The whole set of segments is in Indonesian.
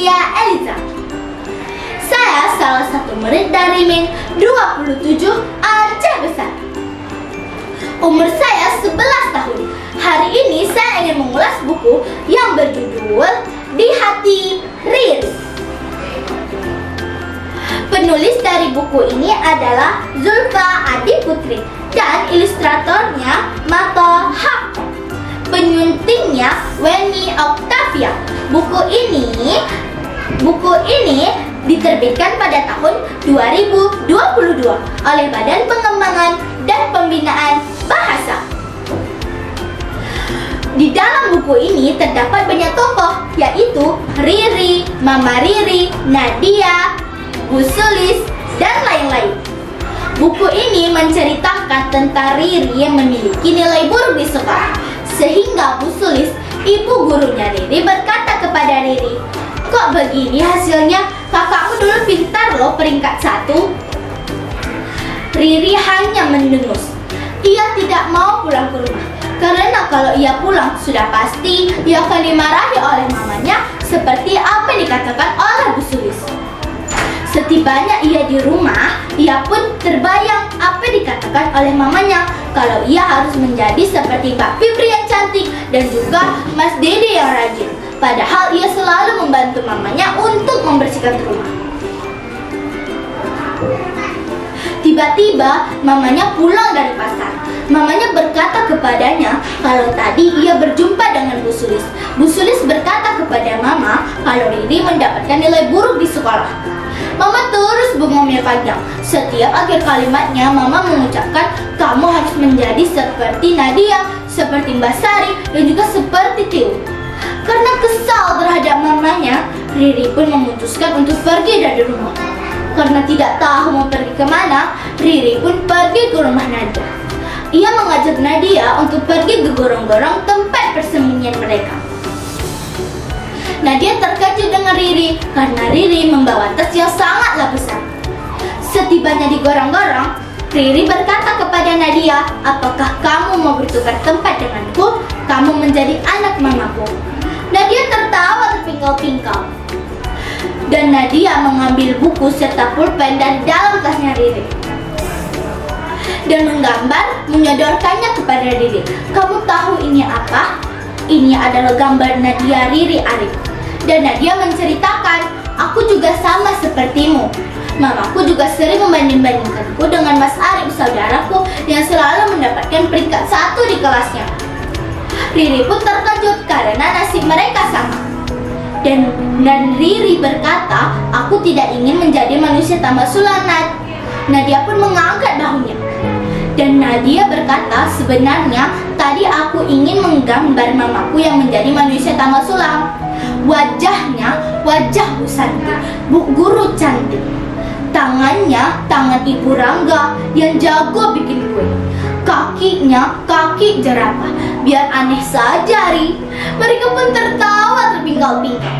Nadia Eliza. Saya salah satu murid dari Min 27 Aceh Besar. Umur saya 11 tahun. Hari ini saya ingin mengulas buku yang berjudul Di Hati Riri. Penulis dari buku ini adalah Zulfa Adi Putri dan ilustratornya Mato Haq. Penyuntingnya Weni Octavia. Buku ini diterbitkan pada tahun 2022 oleh Badan Pengembangan dan Pembinaan Bahasa. Di dalam buku ini terdapat banyak tokoh, yaitu Riri, Mama Riri, Nadia, Bu Sulis, dan lain-lain. Buku ini menceritakan tentang Riri yang memiliki nilai buruk di sekolah, sehingga Bu Sulis, ibu gurunya Riri, berkata kepada Riri, "Kok begini hasilnya? Kakakmu dulu pintar loh, peringkat 1. Riri hanya mendengus. Ia tidak mau pulang ke rumah, karena kalau ia pulang sudah pasti ia akan dimarahi oleh mamanya seperti apa yang dikatakan oleh Bu Sulis. Setibanya ia di rumah, ia pun terbayang apa yang dikatakan oleh mamanya kalau ia harus menjadi seperti Mbak Fibri yang cantik dan juga Mas Dede yang rajin. Padahal ia selalu membantu mamanya untuk membersihkan rumah. Tiba-tiba mamanya pulang dari pasar. Mamanya berkata kepadanya kalau tadi ia berjumpa dengan Bu Sulis. Bu Sulis berkata kepada mama kalau Riri mendapatkan nilai buruk di sekolah. Mama terus bengongnya panjang. Setiap akhir kalimatnya mama mengucapkan kamu harus menjadi seperti Nadia, seperti Mbak Sari, dan juga seperti Tiu. Karena kesal terhadap mamanya, Riri pun memutuskan untuk pergi dari rumah. Karena tidak tahu mau pergi kemana, Riri pun pergi ke rumah Nadia. Ia mengajak Nadia untuk pergi ke gorong-gorong tempat persembunyian mereka. Nadia terkejut dengan Riri karena Riri membawa tas yang sangatlah besar. Setibanya di gorong-gorong, Riri berkata kepada Nadia, "Apakah kamu mau bertukar tempat denganku? Kamu menjadi anak mamaku." Nadia tertawa terpingkal-pingkal. Dan Nadia mengambil buku serta pulpen dari dalam tasnya Riri dan menggambar, menyodorkannya kepada Riri. "Kamu tahu ini apa? Ini adalah gambar Nadia Riri Arif." Dan Nadia menceritakan, "Aku juga sama sepertimu. Mamaku juga sering membanding-bandingkanku dengan Mas Arif, saudaraku yang selalu mendapatkan peringkat 1 di kelasnya." Riri pun terkejut karena nasib mereka sama. Dan Riri berkata, "Aku tidak ingin menjadi manusia tambah sulam, Nad." Nadia pun mengangkat bahunya. Dan Nadia berkata, "Sebenarnya tadi aku ingin menggambar mamaku yang menjadi manusia tambah sulam. Wajahnya wajah Bu Santi, Bu Guru cantik. Tangannya tangan Ibu Rangga yang jago bikin kue. Kakinya kaki jerapah. Biar aneh saja, Ri." Mereka pun tertawa terpingkal-pingkal.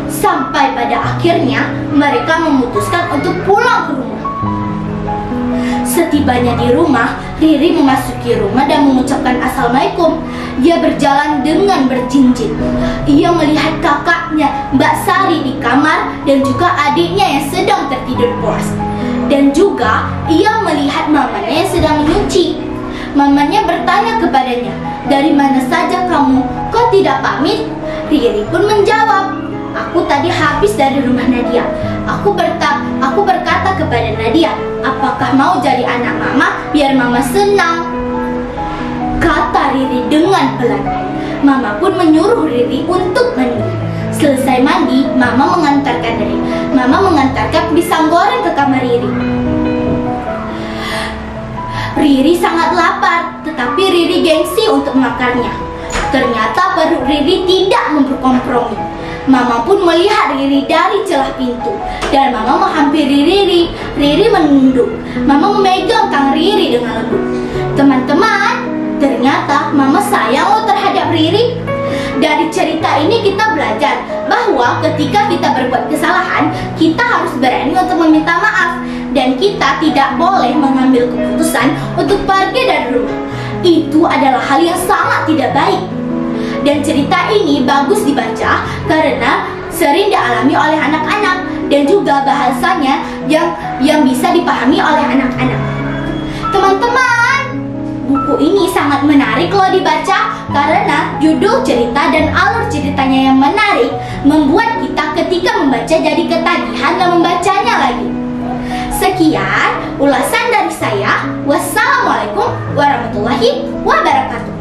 Sampai pada akhirnya mereka memutuskan untuk pulang ke rumah. Setibanya di rumah, Riri memasuki rumah dan mengucapkan Assalamualaikum. Ia berjalan dengan berjinjit. Ia melihat kakaknya, Mbak Sari, di kamar dan juga adiknya yang sedang tertidur pulas. Dan juga ia melihat mamanya yang sedang menyuci. Mamanya bertanya kepadanya, "Dari mana saja kamu? Kok tidak pamit?" Riri pun menjawab, "Aku tadi habis dari rumah Nadia. Aku berkata kepada Nadia, apakah mau jadi anak mama biar mama senang?" Kata Riri dengan pelan. Mama pun menyuruh Riri untuk mandi. Selesai mandi, Mama mengantarkan Riri. Mama mengantarkan pisang goreng ke kamar Riri. Riri sangat lapar, tetapi Riri gengsi untuk memakannya. Ternyata perut Riri tidak berkompromi. Mama pun melihat Riri dari celah pintu dan Mama menghampiri Riri. Riri menunduk. Mama memegang tangan Riri dengan lembut. "Teman-teman, ternyata Mama sayang loh terhadap Riri." Dari cerita ini kita belajar bahwa ketika kita berbuat kesalahan, kita harus berani untuk meminta maaf. Dan kita tidak boleh mengambil keputusan untuk pergi dari rumah. Itu adalah hal yang sangat tidak baik. Dan cerita ini bagus dibaca karena sering dialami oleh anak-anak dan juga bahasanya yang bisa dipahami oleh anak-anak. Teman-teman, buku ini sangat menarik loh dibaca karena judul cerita dan alur ceritanya yang menarik membuat kita ketika membaca jadi ketagihan dan membacanya lagi. Sekian ulasan dari saya. Wassalamualaikum warahmatullahi wabarakatuh.